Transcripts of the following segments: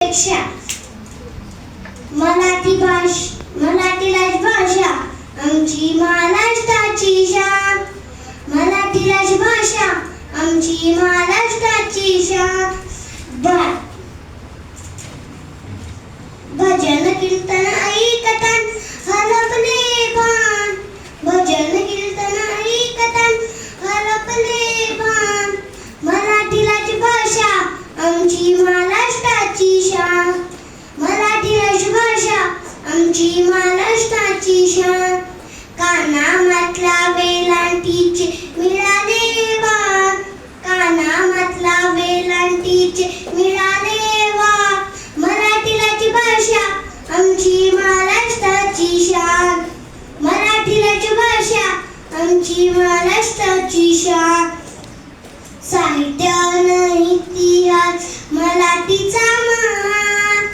अपेक्षा. मराठी राजभाषा आमची महाराष्ट्राची शान. मराठी राजभाषा आमची महाराष्ट्राची शान. भजन कीर्तन ऐकतान हरपले भान. भजन कीर्तन ऐकतान हरपले भान. मराठी राजभाषा आमची महाराष्ट्राची शान. मराठी राजभाषा आमची महाराष्ट्राची शान. कानामातला वेलांटीचे मिळाले वा. कानामातला वेलांटीचे मिळाले वा. मराठी राजभाषा आमची महाराष्ट्राची शान. मराठी राजभाषा आमची महाराष्ट्राची शान. साहित्य आणि इतिहास मराठीचा महान.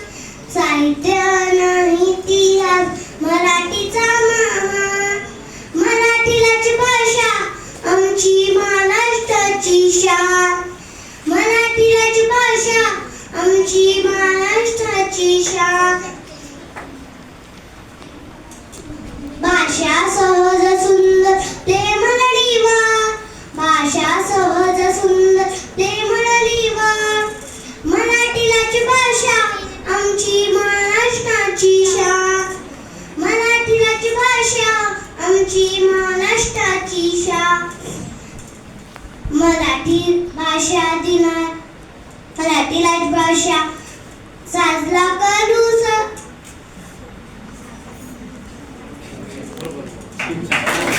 साहित्य आणि इतिहास मराठीचा महान. मराठी राजभाषा आमची महाराष्ट्राची शान. मराठी राजभाषा आमची महाराष्ट्राची शान. भाषा सहज सुंदर ते म्हणली वा. भाषा सहज सुंदर ते म्हणली वा. मराठी राजभाषा आमची महाराष्ट्राची शान. मराठी राजभाषा आमची महाराष्ट्राची शान. मराठी भाषा दिन मराठी राजभाषा साजरा करू